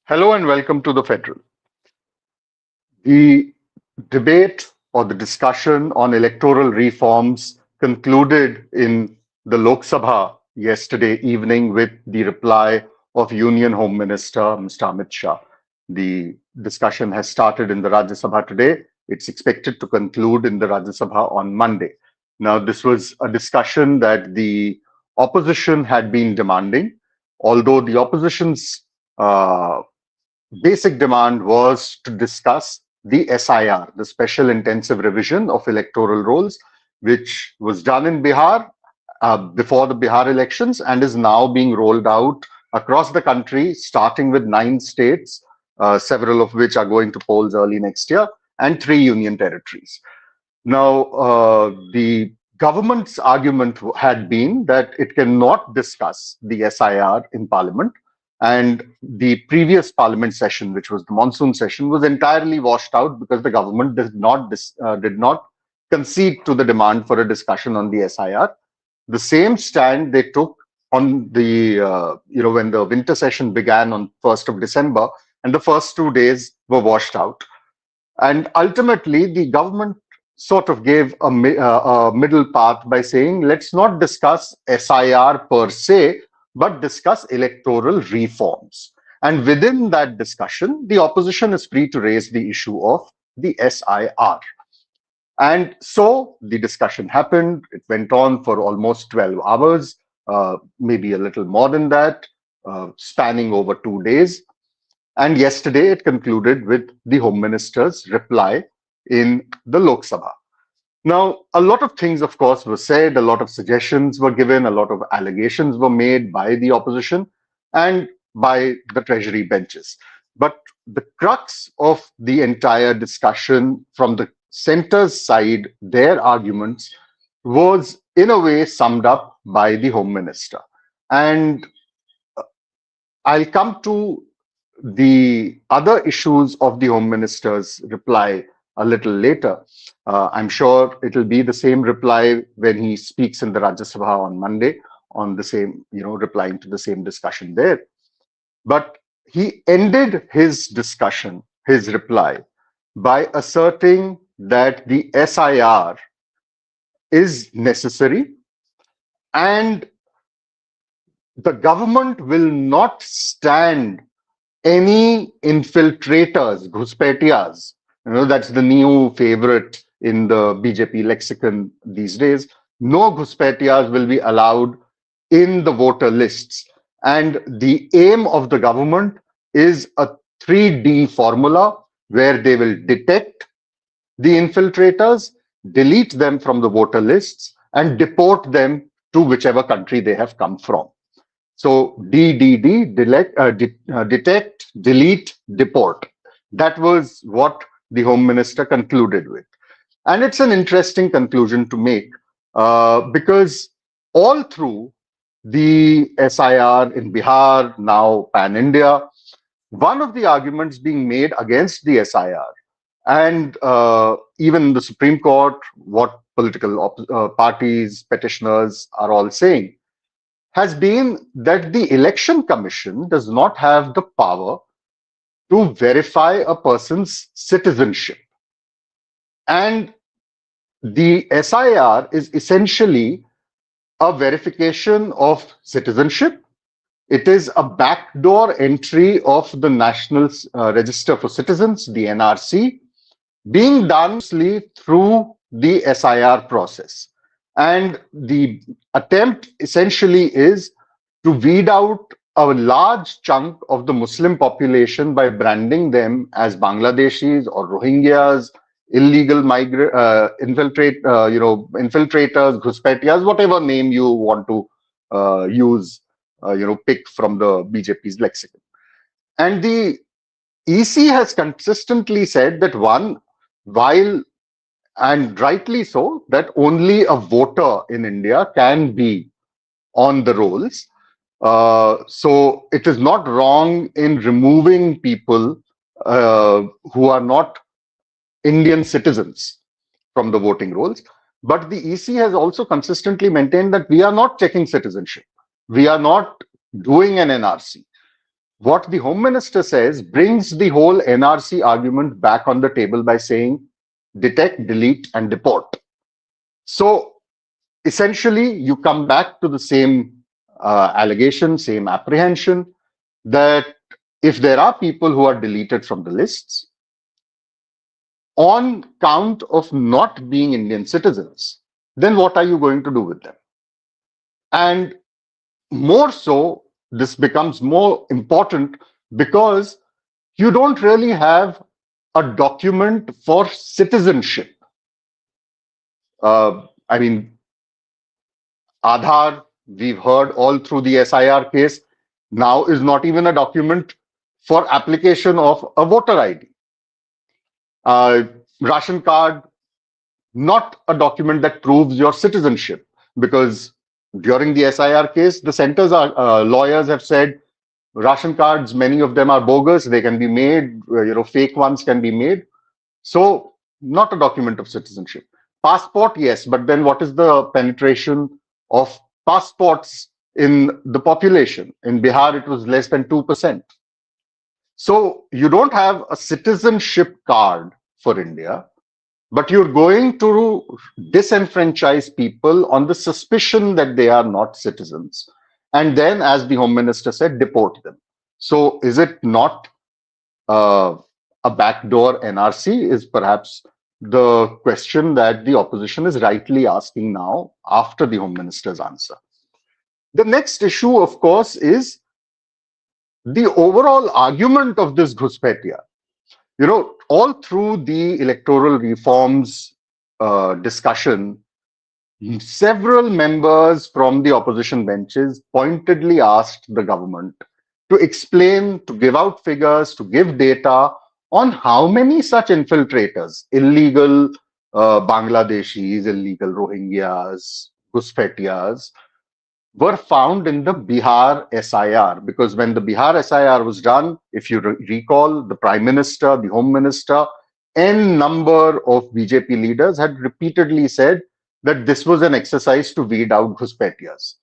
Hello and welcome to the Federal. The debate or the discussion on electoral reforms concluded in the Lok Sabha yesterday evening with the reply of Union Home Minister Mr. Amit Shah. The discussion has started in the Rajya Sabha today. It's expected to conclude in the Rajya Sabha on Monday. Now, this was a discussion that the opposition had been demanding, although the opposition's basic demand was to discuss the SIR, the Special Intensive Revision of Electoral Rolls, which was done in Bihar before the Bihar elections and is now being rolled out across the country, starting with 9 states, several of which are going to polls early next year, and 3 union territories. Now, the government's argument had been that it cannot discuss the SIR in Parliament, and the previous Parliament session, which was the monsoon session, was entirely washed out because the government did not concede to the demand for a discussion on the SIR. The same stand they took on the when the winter session began on 1st of December, and the first 2 days were washed out. And ultimately, the government sort of gave a middle path by saying, let's not discuss SIR per se, but discuss electoral reforms. And within that discussion, the opposition is free to raise the issue of the SIR. And so the discussion happened. It went on for almost 12 hours, maybe a little more than that, spanning over 2 days. And yesterday it concluded with the Home Minister's reply in the Lok Sabha. Now, a lot of things, of course, were said, a lot of suggestions were given, a lot of allegations were made by the opposition and by the Treasury benches. But the crux of the entire discussion from the centre's side, their arguments, was in a way summed up by the Home Minister. And I'll come to the other issues of the Home Minister's reply a little later. I'm sure it'll be the same reply when he speaks in the Rajya Sabha on Monday, on the same, replying to the same discussion there. But he ended his discussion, his reply, by asserting that the SIR is necessary and the government will not stand any infiltrators, ghuspetiyas. That's the new favorite in the BJP lexicon these days. No ghuspetiyas will be allowed in the voter lists. And the aim of the government is a 3D formula where they will detect the infiltrators, delete them from the voter lists, and deport them to whichever country they have come from. So DDD, detect, delete, deport. That was what the Home Minister concluded with. And it's an interesting conclusion to make because all through the SIR in Bihar, now pan-India, one of the arguments being made against the SIR, and even the Supreme Court, what political parties, petitioners are all saying, has been that the Election Commission does not have the power to verify a person's citizenship. And the SIR is essentially a verification of citizenship. It is a backdoor entry of the National Register for Citizens, the NRC, being done through the SIR process. And the attempt essentially is to weed out a large chunk of the Muslim population by branding them as Bangladeshis or Rohingyas, illegal infiltrators, ghuspetiyas, whatever name you want to use, pick from the BJP's lexicon. And the EC has consistently said that while and rightly so, that only a voter in India can be on the rolls. So it is not wrong in removing people who are not Indian citizens from the voting rolls. But the EC has also consistently maintained that we are not checking citizenship. We are not doing an NRC. what the Home Minister says brings the whole NRC argument back on the table by saying detect, delete, and deport. So essentially, you come back to the same allegation, same apprehension that if there are people who are deleted from the lists on count of not being Indian citizens, then what are you going to do with them? And more so, this becomes more important because you don't really have a document for citizenship. I mean, Aadhaar, we've heard all through the SIR case, now is not even a document for application of a voter ID. Ration card, not a document that proves your citizenship, because during the SIR case, the centers are lawyers have said ration cards, many of them are bogus. They can be made, fake ones can be made. So not a document of citizenship. Passport, yes, but then what is the penetration of passports in the population? In Bihar, it was less than 2%. So you don't have a citizenship card for India, but you're going to disenfranchise people on the suspicion that they are not citizens. And then, as the Home Minister said, deport them. So is it not a backdoor NRC is perhaps the question that the opposition is rightly asking now after the Home Minister's answer. The next issue, of course, is the overall argument of this Ghuspetia. All through the electoral reforms discussion, several members from the opposition benches pointedly asked the government to explain, to give out figures, to give data on how many such infiltrators, illegal Bangladeshis, illegal Rohingyas, Ghuspetias, were found in the Bihar SIR. Because when the Bihar SIR was done, if you recall, the Prime Minister, the Home Minister, N number of BJP leaders had repeatedly said that this was an exercise to weed out Ghuspetias.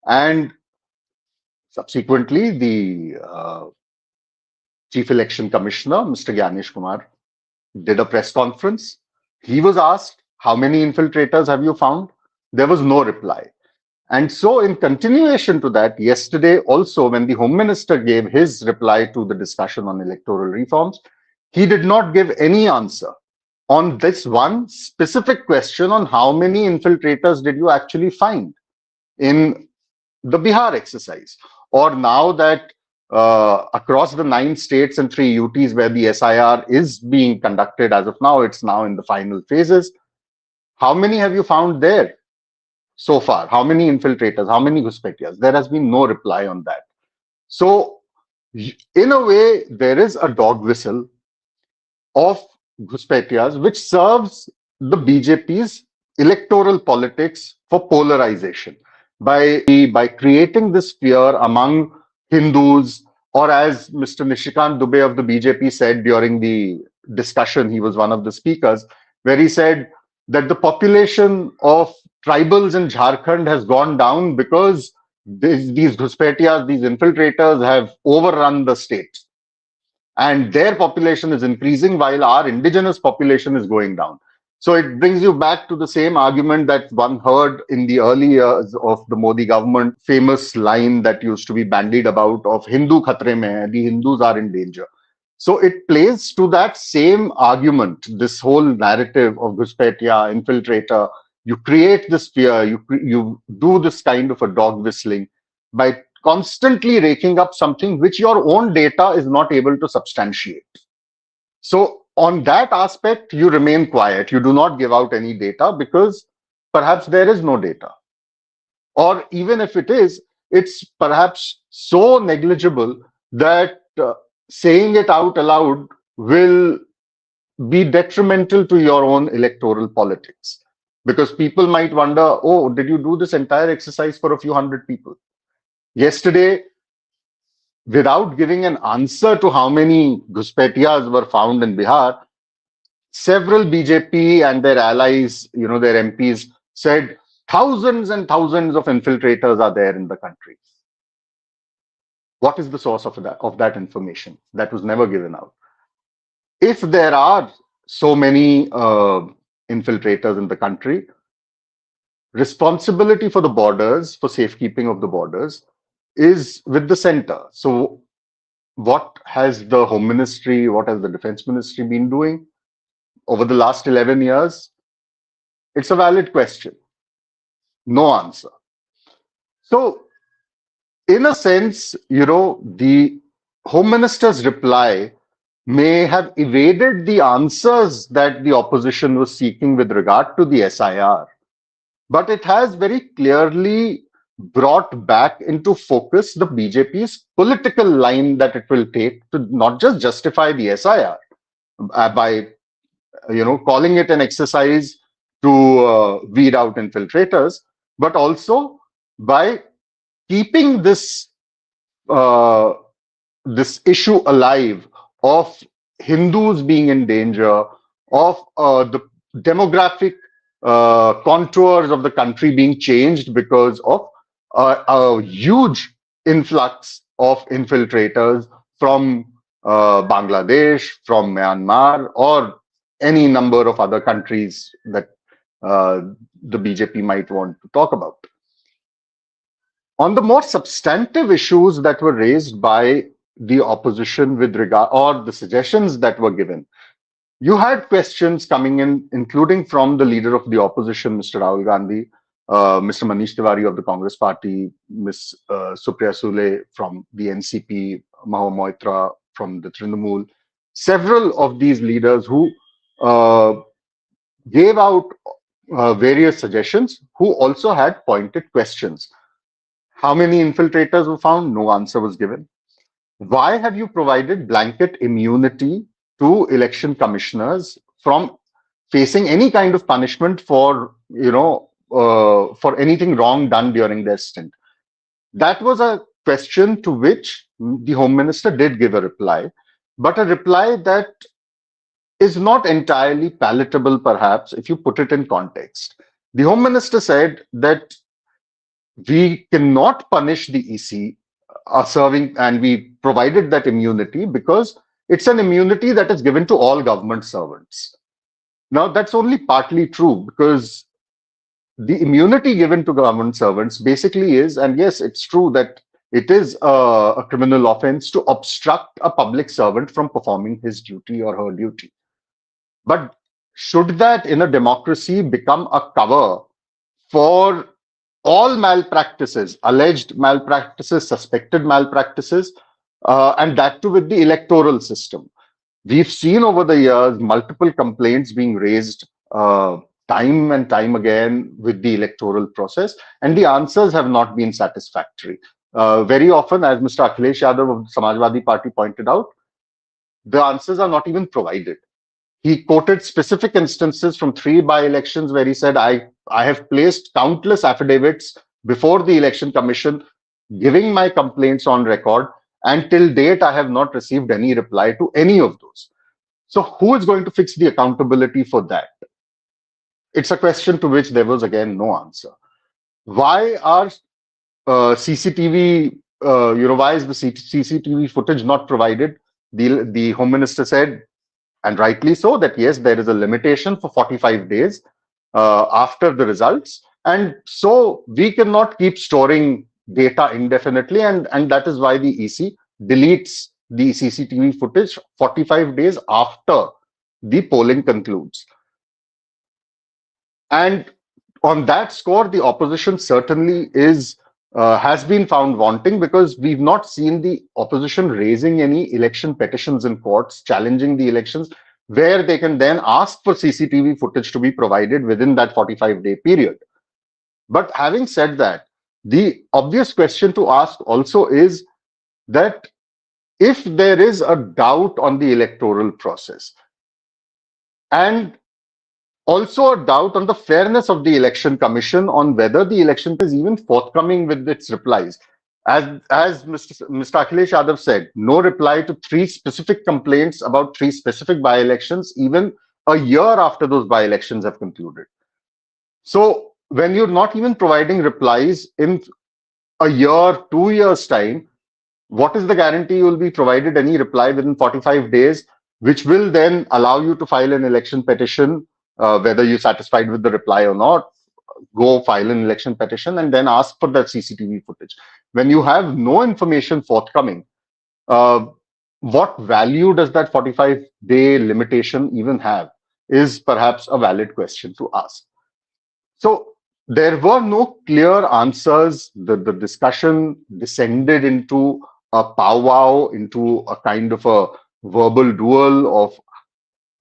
And subsequently, the Chief Election Commissioner, Mr. Gyanesh Kumar, did a press conference. He was asked, how many infiltrators have you found? There was no reply. And so in continuation to that, yesterday also, when the Home Minister gave his reply to the discussion on electoral reforms, he did not give any answer on this one specific question on how many infiltrators did you actually find in the Bihar exercise. Or now that across the 9 states and 3 UTs where the SIR is being conducted as of now, it's now in the final phases. How many have you found there so far? How many infiltrators? How many Ghuspetias? There has been no reply on that. So in a way, there is a dog whistle of Ghuspetias which serves the BJP's electoral politics for polarization by creating this fear among Hindus, or as Mr. Nishikant Dubey of the BJP said during the discussion, he was one of the speakers, where he said that the population of tribals in Jharkhand has gone down because these Ghuspetias, these infiltrators have overrun the state. And their population is increasing while our indigenous population is going down. So it brings you back to the same argument that one heard in the early years of the Modi government, famous line that used to be bandied about of Hindu khatre mein hai, the Hindus are in danger. So it plays to that same argument, this whole narrative of Ghuspetia, infiltrator. You create this fear, you do this kind of a dog whistling by constantly raking up something which your own data is not able to substantiate. So on that aspect, you remain quiet. You do not give out any data because perhaps there is no data. Or even if it is, it's perhaps so negligible that saying it out aloud will be detrimental to your own electoral politics. Because people might wonder, oh, did you do this entire exercise for a few hundred people? Yesterday, without giving an answer to how many Ghuspetias were found in Bihar, several BJP and their allies, their MPs said thousands and thousands of infiltrators are there in the country. What is the source of that information? That was never given out. If there are so many infiltrators in the country, responsibility for the borders, for safekeeping of the borders, is with the center. So what has the Home Ministry, what has the Defense Ministry been doing over the last 11 years? It's a valid question. No answer. So, in a sense, the Home Minister's reply may have evaded the answers that the opposition was seeking with regard to the SIR, but it has very clearly brought back into focus the BJP's political line that it will take to not just justify the SIR by calling it an exercise to weed out infiltrators, but also by keeping uh, this issue alive of Hindus being in danger, of the demographic contours of the country being changed because of a huge influx of infiltrators from Bangladesh, from Myanmar, or any number of other countries that the BJP might want to talk about. On the more substantive issues that were raised by the opposition with regard, or the suggestions that were given, you had questions coming in, including from the leader of the opposition, Mr. Rahul Gandhi, Mr. Manish Tiwari of the Congress Party, Ms. Supriya Sule from the NCP, Mahua Moitra from the Trinamool, several of these leaders who gave out various suggestions, who also had pointed questions. How many infiltrators were found? No answer was given. Why have you provided blanket immunity to election commissioners from facing any kind of punishment for anything wrong done during their stint? That was a question to which the Home Minister did give a reply, but a reply that is not entirely palatable, perhaps, if you put it in context. The Home Minister said that we cannot punish the EC serving, and we provided that immunity because it's an immunity that is given to all government servants. Now, that's only partly true, because the immunity given to government servants basically is, and yes, it's true that it is a criminal offense to obstruct a public servant from performing his duty or her duty. But should that in a democracy become a cover for all malpractices, alleged malpractices, suspected malpractices, and that too with the electoral system? We've seen over the years multiple complaints being raised time and time again with the electoral process, and the answers have not been satisfactory. Very often, as Mr. Akhilesh Yadav of the Samajwadi Party pointed out, the answers are not even provided. He quoted specific instances from 3 by-elections where he said, I have placed countless affidavits before the Election Commission giving my complaints on record, and till date, I have not received any reply to any of those. So who is going to fix the accountability for that? It's a question to which there was, again, no answer. Why are CCTV, why is the CCTV footage not provided? The Home Minister said, and rightly so, that yes, there is a limitation for 45 days after the results. And so we cannot keep storing data indefinitely. And that is why the EC deletes the CCTV footage 45 days after the polling concludes. And on that score, the opposition certainly has been found wanting, because we've not seen the opposition raising any election petitions in courts challenging the elections, where they can then ask for CCTV footage to be provided within that 45-day period. But having said that, the obvious question to ask also is that if there is a doubt on the electoral process, and also a doubt on the fairness of the Election Commission, on whether the election is even forthcoming with its replies. As Mr. Akhilesh Yadav said, no reply to 3 specific complaints about 3 specific by-elections, even a year after those by-elections have concluded. So when you're not even providing replies in a year, 2 years' time, what is the guarantee you will be provided any reply within 45 days, which will then allow you to file an election petition, whether you're satisfied with the reply or not? Go file an election petition and then ask for that CCTV footage. When you have no information forthcoming, uh, what value does that 45-day limitation even have, is perhaps a valid question to ask. So there were no clear answers. The discussion descended into a powwow, into a kind of a verbal duel of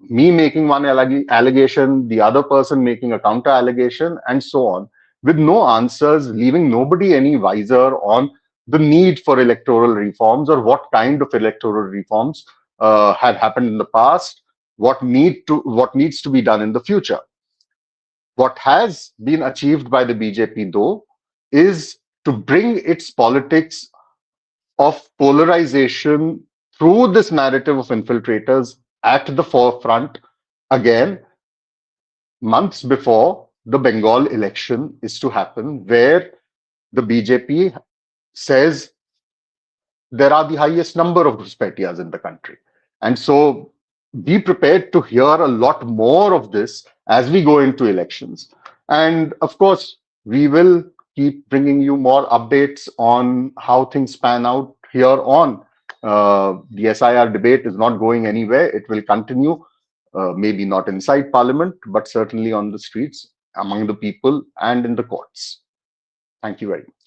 me making one allegation, the other person making a counter allegation, and so on, with no answers, leaving nobody any wiser on the need for electoral reforms or what kind of electoral reforms had happened in the past, what needs to be done in the future. What has been achieved by the BJP, though, is to bring its politics of polarization through this narrative of infiltrators at the forefront again, months before the Bengal election is to happen, where the BJP says there are the highest number of ghuspetias in the country. And so be prepared to hear a lot more of this as we go into elections. And of course, we will keep bringing you more updates on how things pan out here on. The SIR debate is not going anywhere. It will continue, maybe not inside Parliament, but certainly on the streets, among the people, and in the courts. Thank you very much.